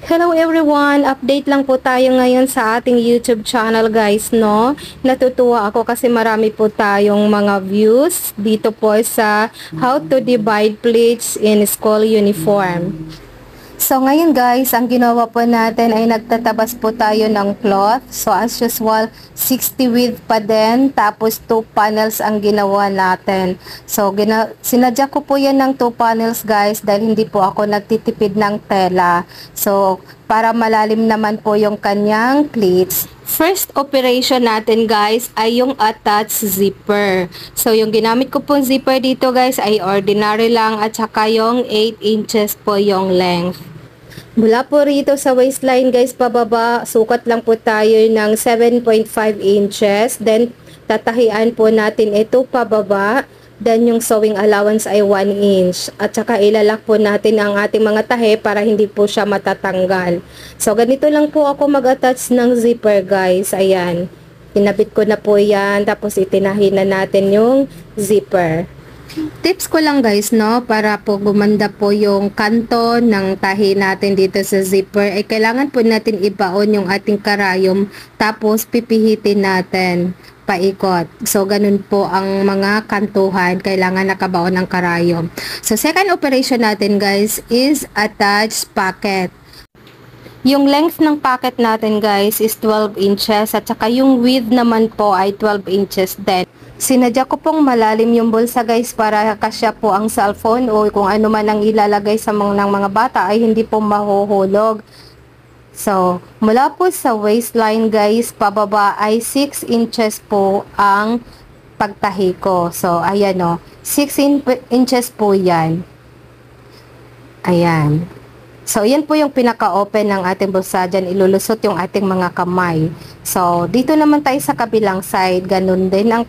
Hello everyone! Update lang po tayo ngayon sa ating YouTube channel guys, no? Natutuwa ako kasi marami po tayong mga views dito po sa how to divide pleats in school uniform. So ngayon guys, ang ginawa po natin ay nagtatabas po tayo ng cloth. So as usual, 60 width pa din, tapos 2 panels ang ginawa natin. So sinadya ko po yan ng 2 panels guys dahil hindi po ako nagtitipid ng tela. So para malalim naman po yung kanyang pleats. First operation natin guys ay yung attach zipper. So yung ginamit ko pong zipper dito guys ay ordinary lang at saka yung 8 inches po yung length. Mula po rito sa waistline guys pababa, sukat lang po tayo ng 7.5 inches. Then tatahian po natin ito pababa. Then yung sewing allowance ay 1 inch. At saka ilalak po natin ang ating mga tahe para hindi po siya matatanggal. So ganito lang po ako mag-attach ng zipper guys. Ayan. Kinabit ko na po yan. Tapos itinahi na natin yung zipper. Tips ko lang guys, no, para po gumanda po yung kanto ng tahi natin dito sa zipper, ay kailangan po natin ibaon yung ating karayom, tapos pipihitin natin paikot. So, ganun po ang mga kantuhan, kailangan nakabaon ng karayom. So, second operation natin guys is attach pocket. Yung length ng pocket natin guys is 12 inches at saka yung width naman po ay 12 inches din. Sinadya ko pong malalim yung bulsa guys para kasya po ang cellphone o kung ano man ang ilalagay sa mga bata ay hindi po mahuhulog. So, mula po sa waistline guys, pababa ay 6 inches po ang pagtahi ko. So, ayan o, 6 inches po yan. Ayan. So, yan po yung pinaka-open ng ating bulsa. Diyan ilulusot yung ating mga kamay. So, dito naman tayo sa kabilang side. Ganun din ang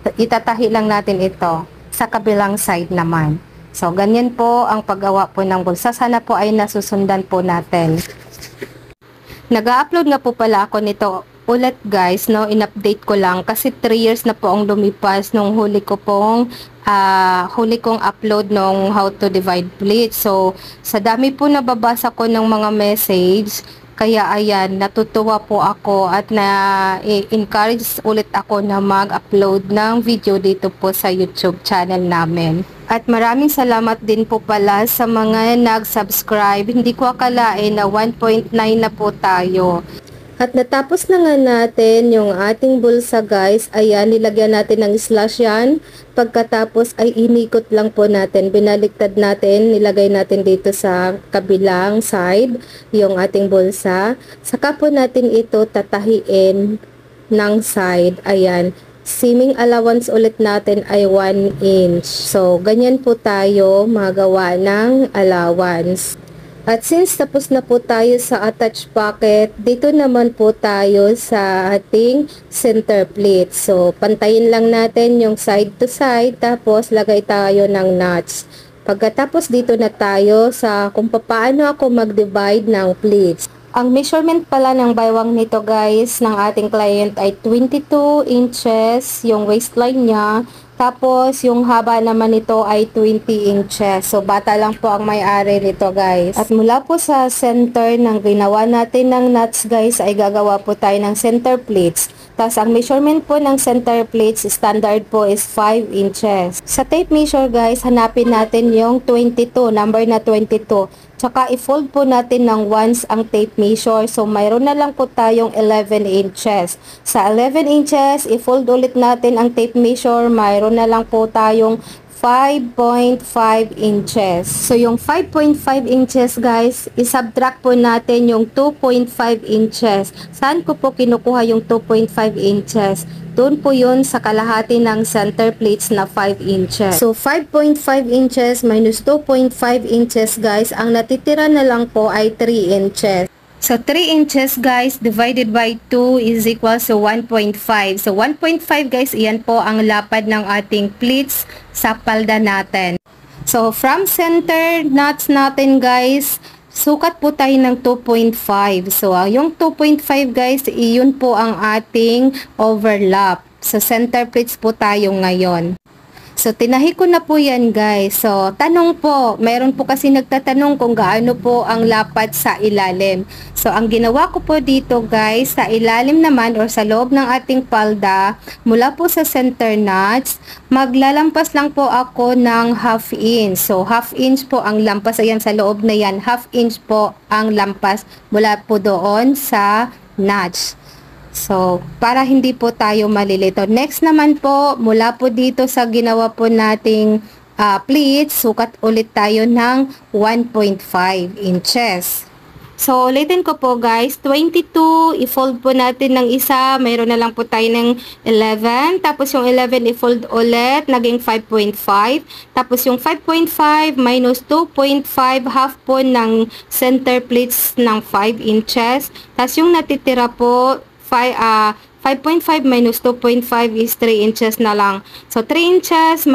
itatahi lang natin ito sa kabilang side naman. So, ganyan po ang paggawa po ng bulsa. Sana po ay nasusundan po natin. Nag-upload nga po pala ako nito ulit guys, no? In-update ko lang kasi 3 years na po ang lumipas nung huli kong upload nung how to divide pleats. So, sa dami po nababasa ko ng mga message, kaya ayan, natutuwa po ako at na-encourage ulit ako na mag-upload ng video dito po sa YouTube channel namin. At maraming salamat din po pala sa mga nag-subscribe. Hindi ko akalain na 1.9 na po tayo. At natapos na nga natin yung ating bulsa guys. Ayan, nilagyan natin ng slash yan. Pagkatapos ay inikot lang po natin. Binaliktad natin, nilagay natin dito sa kabilang side yung ating bulsa. Saka po natin ito tatahiin ng side. Ayan, seaming allowance ulit natin ay 1 inch. So, ganyan po tayo magawa ng allowance. At since tapos na po tayo sa attach pocket, dito naman po tayo sa ating center plate. So, pantayin lang natin yung side to side, tapos lagay tayo ng knots. Pagkatapos dito na tayo sa kung paano ako mag-divide ng pleats. Ang measurement pala ng baywang nito guys, ng ating client ay 22 inches yung waistline niya. Tapos, yung haba naman nito ay 20 inches. So, bata lang po ang may-ari nito, guys. At mula po sa center ng ginawa natin ng nuts, guys, ay gagawa po tayo ng center plates. Tapos, ang measurement po ng center plates, standard po is 5 inches. Sa tape measure, guys, hanapin natin yung 22, number na 22. Tsaka, i-fold po natin ng once ang tape measure. So, mayroon na lang po tayong 11 inches. Sa 11 inches, i-fold ulit natin ang tape measure. Mayroon na lang po tayong 5.5 inches. So, yung 5.5 inches, guys, isubtract po natin yung 2.5 inches. Saan ko po kinukuha yung 2.5 inches? Doon po yun sa kalahati ng center plates na 5 inches. So, 5.5 inches minus 2.5 inches, guys, ang natitira na lang po ay 3 inches. So, 3 inches, guys, divided by 2 is equal to 1.5. So, 1.5, guys, iyan po ang lapad ng ating pleats sa palda natin. So, from center knots natin, guys, sukat po tayo ng 2.5. So, yung 2.5 guys, iyon po ang ating overlap. So, center pleats po tayo ngayon. So, tinahi ko na po yan guys. So, tanong po, mayroon po kasi nagtatanong kung gaano po ang lapad sa ilalim. So, ang ginawa ko po dito guys, sa ilalim naman or sa loob ng ating palda, mula po sa center notch, maglalampas lang po ako ng half inch. So, half inch po ang lampas. Ayan, sa loob na yan, half inch po ang lampas mula po doon sa notch. So, para hindi po tayo malilito. Next naman po, mula po dito sa ginawa po nating pleats, sukat ulit tayo ng 1.5 inches. So, ulitin ko po guys, 22, i-fold po natin ng isa, mayroon na lang po tayo ng 11, tapos yung 11 i-fold ulit, naging 5.5, tapos yung 5.5 minus 2.5, half po ng center pleats ng 5 inches, tapos yung natitira po, 5.5 minus 2.5 is 3 inches na lang. So, 3 inches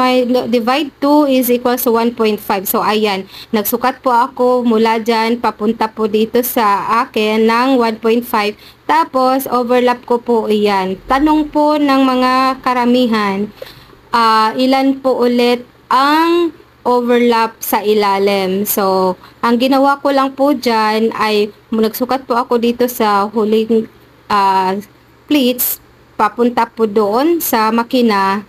divide 2 is equals to 1.5. So, ayan. Nagsukat po ako mula dyan, papunta po dito sa akin ng 1.5. Tapos, overlap ko po iyan. Tanong po ng mga karamihan, ilan po ulit ang overlap sa ilalim. So, ang ginawa ko lang po dyan ay nagsukat po ako dito sa huling pleats, papunta po doon sa makina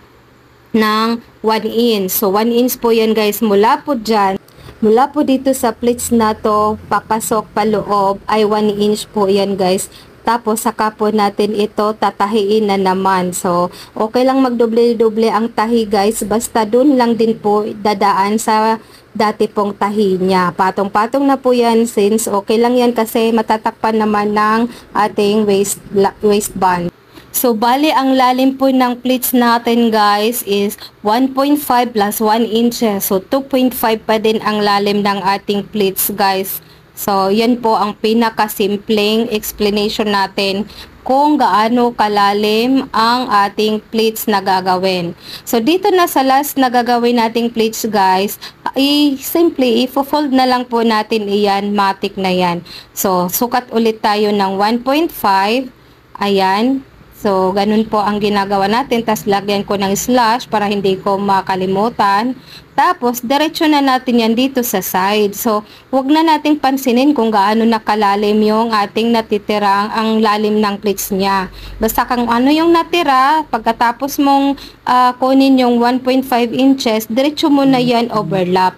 ng 1 inch. So, 1 inch po yan guys, mula po dyan, mula po dito sa pleats na to, papasok pa loob, ay 1 inch po yan guys. Tapos, saka po natin ito tatahiin na naman. So, okay lang magdoble-doble ang tahi guys, basta doon lang din po dadaan sa dati pong tahi niya. Patong-patong na po yan since okay lang yan kasi matatakpan naman ng ating waistband. So, bali ang lalim po ng pleats natin guys is 1.5 plus 1 inches. So, 2.5 pa din ang lalim ng ating pleats guys. So, yan po ang pinakasimpleng explanation natin kung gaano kalalim ang ating pleats na gagawin. So, dito na sa last na gagawin nating pleats guys, simply i-fold na lang po natin iyan, matic na yan. So, sukat ulit tayo ng 1.5. Ayan. So, ganun po ang ginagawa natin. Tapos, lagyan ko ng slash para hindi ko makalimutan. Tapos, diretso na natin yan dito sa side. So, wag na nating pansinin kung gaano nakalalim yung ating natitirang ang lalim ng pleats niya. Basta kung ano yung natira, pagkatapos mong kunin yung 1.5 inches, diretso mo na yan overlap.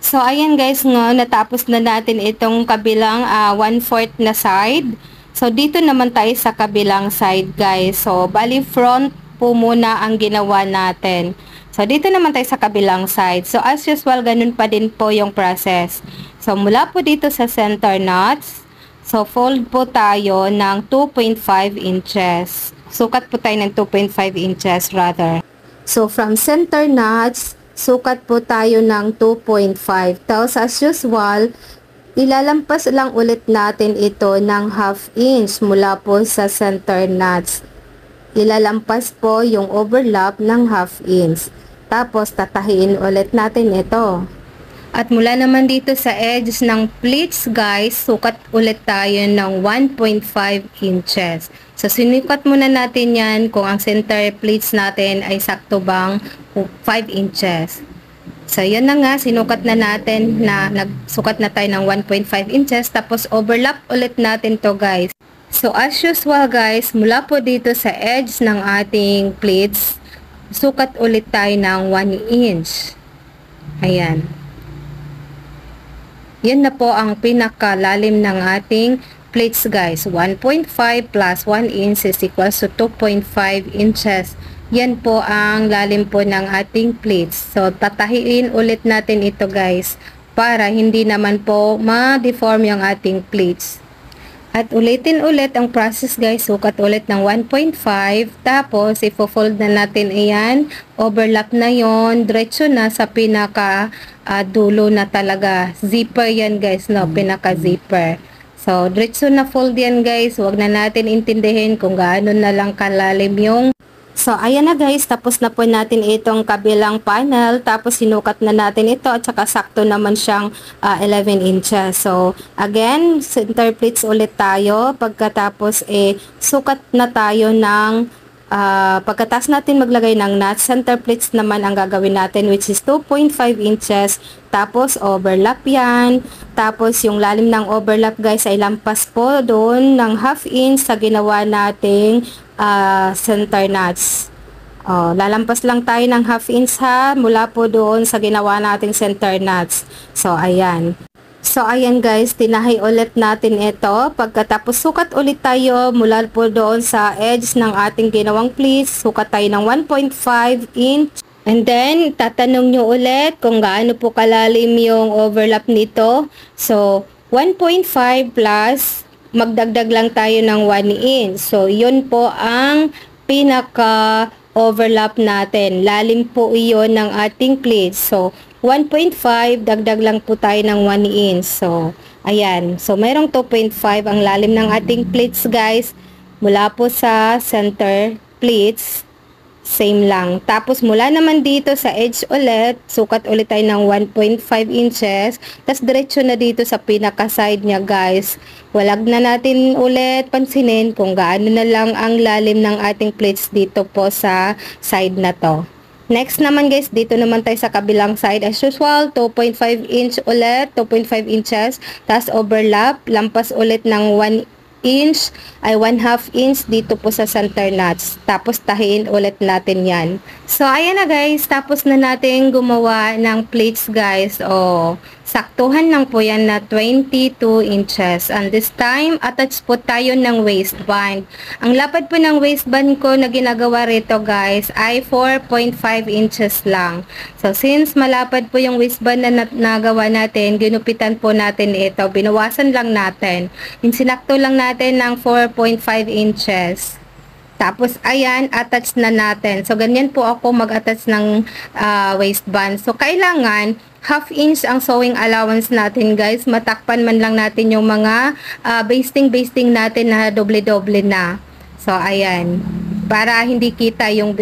So, ayan guys, natapos na natin itong kabilang 1/4 na side. So, dito naman tayo sa kabilang side guys. So, bali front po muna ang ginawa natin. So, dito naman tayo sa kabilang side. So, as usual, ganun pa din po yung process. So, mula po dito sa center knots, so, fold po tayo ng 2.5 inches. Sukat po tayo ng 2.5 inches rather. So, from center knots, sukat po tayo ng 2.5. Tapos, as usual, ilalampas lang ulit natin ito ng half inch mula po sa center knots. Ilalampas po yung overlap ng half inch. Tapos, tatahiin ulit natin ito. At mula naman dito sa edge ng pleats guys, sukat ulit tayo ng 1.5 inches. So, sinukat muna natin yan kung ang center pleats natin ay sakto bang 5 inches. So, yun na nga, sinukat na natin na nagsukat na tayo ng 1.5 inches. Tapos, overlap ulit natin to guys. So, as usual guys, mula po dito sa edge ng ating pleats, sukat ulit tayo ng 1 inch. Ayan. Yan na po ang pinakalalim ng ating pleats guys. 1.5 plus 1 inch is equals to 2.5 inches. Yan po ang lalim po ng ating pleats. So, tatahiin ulit natin ito guys para hindi naman po ma-deform yung ating pleats. At ulitin ulit ang process guys. Sukat ulit ng 1.5. Tapos, ifo-fold na natin ayan. Overlap na yon, diretso na sa pinaka dulo na talaga. Zipper yan guys, no? Pinaka zipper. So, diretso na fold yan guys. Huwag na natin intindihin kung gaano na lang kalalim yung. So, ayan na guys, tapos na po natin itong kabilang panel, tapos sinukat na natin ito at saka sakto naman siyang 11 inches. So, again, center pleats ulit tayo, pagkatapos sukat na tayo ng Pagkatapos natin maglagay ng nuts, center pleats naman ang gagawin natin, which is 2.5 inches. Tapos overlap yan. Tapos yung lalim ng overlap guys ay lampas po doon ng half inch sa ginawa nating center nuts. Lalampas lang tayo ng half inch ha, mula po doon sa ginawa nating center nuts. So ayan. So, ayan guys, tinahay ulit natin ito. Pagkatapos, sukat ulit tayo mula po doon sa edge ng ating ginawang pleats. Sukat tayo ng 1.5 inch. And then, tatanong nyo ulit kung gaano po kalalim yung overlap nito. So, 1.5 plus, magdagdag lang tayo ng 1 inch. So, yun po ang pinaka overlap natin. Lalim po iyon ng ating pleats. So, 1.5, dagdag lang po tayo ng 1 inch. So, ayan. So, mayroong 2.5 ang lalim ng ating pleats, guys. Mula po sa center pleats, same lang. Tapos, mula naman dito sa edge ulit, sukat ulit tayo ng 1.5 inches. Tapos, diretso na dito sa pinaka-side niya, guys. Walag na natin ulit pansinin kung gaano na lang ang lalim ng ating pleats dito po sa side na to. Next naman guys, dito naman tayo sa kabilang side. As usual, 2.5 inch ulit, 2.5 inches. Tapos overlap, lampas ulit ng 1 inch, ay 1/2 inch dito po sa center nuts. Tapos tahiin ulit natin yan. So ayan na guys, tapos na natin gumawa ng pleats guys. Saktuhan lang po yan na 22 inches. And this time, attach po tayo ng waistband. Ang lapad po ng waistband ko na ginagawa rito guys ay 4.5 inches lang. So since malapad po yung waistband na nagawa natin, ginupitan po natin ito. Binawasan lang natin. Sinakto lang natin ng 4.5 inches. Tapos, ayan, attach na natin. So, ganyan po ako mag-attach ng waistband. So, kailangan, half inch ang sewing allowance natin, guys. Matakpan man lang natin yung mga basting natin na doble-doble na. So, ayan. Para hindi kita yung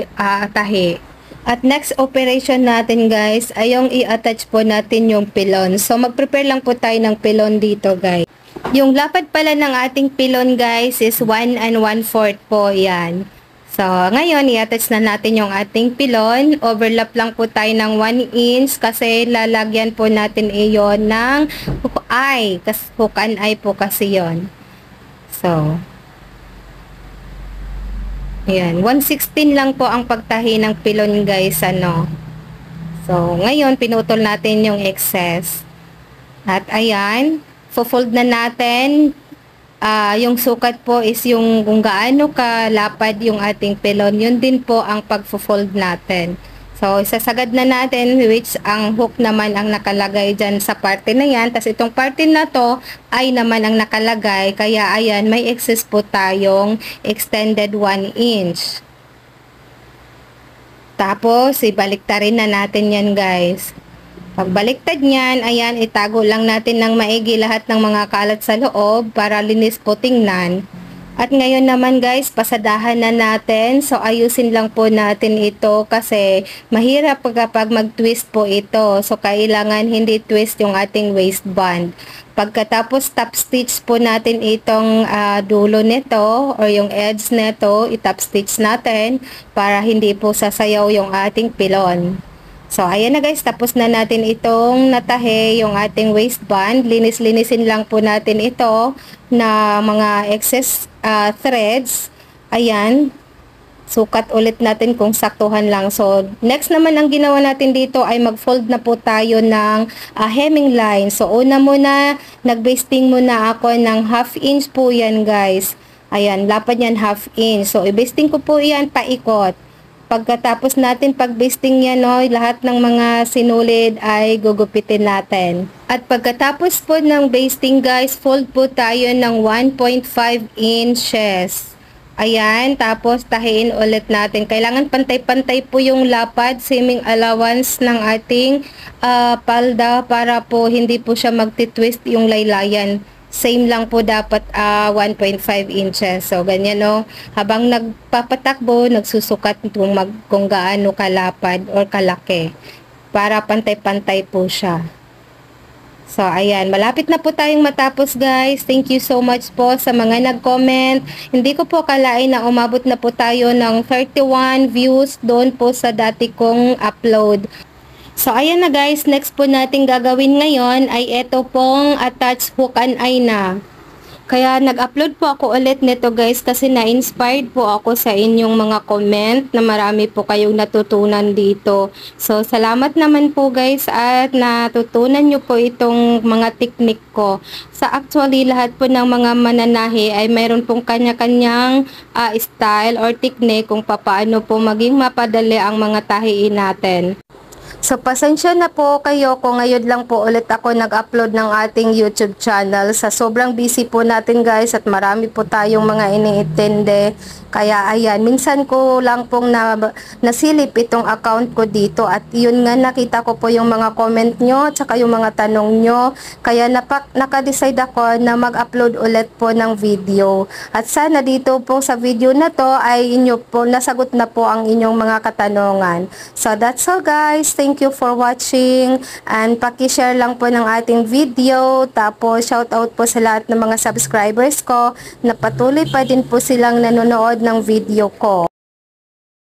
tahi. At next operation natin, guys, ay yung i-attach po natin yung pilon. So, mag-prepare lang po tayo ng pilon dito, guys. Yung lapad pala ng ating pilon guys is 1 1/4 po yan. So ngayon i-attach na natin yung ating pilon. Overlap lang po tayo ng 1 inch kasi lalagyan po natin iyon ng hook eye. Hook and eye po kasi yon. So ayan, 1/16 lang po ang pagtahi ng pilon guys. So ngayon pinutol natin yung excess. At ayan, fold na natin. Yung sukat po is yung kung gaano kalapad yung ating pilon. Yun din po ang pag-fold natin. So, isasagad na natin, which ang hook naman ang nakalagay dyan sa parte na yan. Tapos itong parte na to ay naman ang nakalagay. Kaya ayan, may excess po tayong extended 1 inch. Tapos, ibaliktarin na natin yan guys. Pagbaliktad niyan, ayan, itago lang natin ng maigi lahat ng mga kalat sa loob para linis po tingnan. At ngayon naman guys, pasadahan na natin. So ayusin lang po natin ito kasi mahirap kapag mag-twist po ito. So kailangan hindi twist yung ating waistband. Pagkatapos top stitch po natin itong dulo nito or yung edge nito, i-top stitch natin para hindi po sasayaw yung ating pilon. So, ayan na guys, tapos na natin itong natahe yung ating waistband. Linis-linisin lang po natin ito na mga excess threads. Ayan, sukat ulit natin kung saktuhan lang. So, next naman ang ginawa natin dito ay mag-fold na po tayo ng hemming line. So, una muna, nag-basting muna ako ng 1/2 inch po yan guys. Ayan, lapad yan 1/2 inch. So, i-basting ko po yan paikot. Pagkatapos natin pag-basting yan, lahat ng mga sinulid ay gugupitin natin. At pagkatapos po ng basting guys, fold po tayo ng 1.5 inches. Ayan, tapos tahiin ulit natin. Kailangan pantay-pantay po yung lapad, seaming allowance ng ating palda para po hindi po siya magti-twist yung laylayan. Same lang po dapat 1.5 inches. So, ganyan habang nagpapatakbo, nagsusukat kung gaano kalapad or kalaki. Para pantay-pantay po siya. So, ayan, malapit na po tayong matapos guys. Thank you so much po sa mga nag-comment. Hindi ko po kalain na umabot na po tayo ng 31 views doon po sa dati kong upload. So, ayan na guys, next po natin gagawin ngayon ay ito pong attach hook and eye na. Kaya nag-upload po ako ulit nito guys kasi na-inspired po ako sa inyong mga comment na marami po kayong natutunan dito. So salamat naman po guys at natutunan nyo po itong mga technique ko. Sa actually lahat po ng mga mananahi ay mayroon pong kanya-kanyang style or technique kung paano po maging mapadali ang mga tahiin natin. So, pasensya na po kayo kung ngayon lang po ulit ako nag-upload ng ating YouTube channel. Sa sobrang busy po natin guys at marami po tayong mga iniintindi. Kaya ayan, minsan ko lang pong nasilip itong account ko dito at yun nga nakita ko po yung mga comment nyo tsaka yung mga tanong nyo. Kaya naka-decide ako na mag-upload ulit po ng video. At sana dito po sa video na to ay inyo po nasagot na po ang inyong mga katanungan. So, that's all guys. Thank you for watching and paki-share lang po ng ating video. Tapos shout out po sa lahat ng mga subscribers ko na patuloy pa din po silang nanonood ng video ko.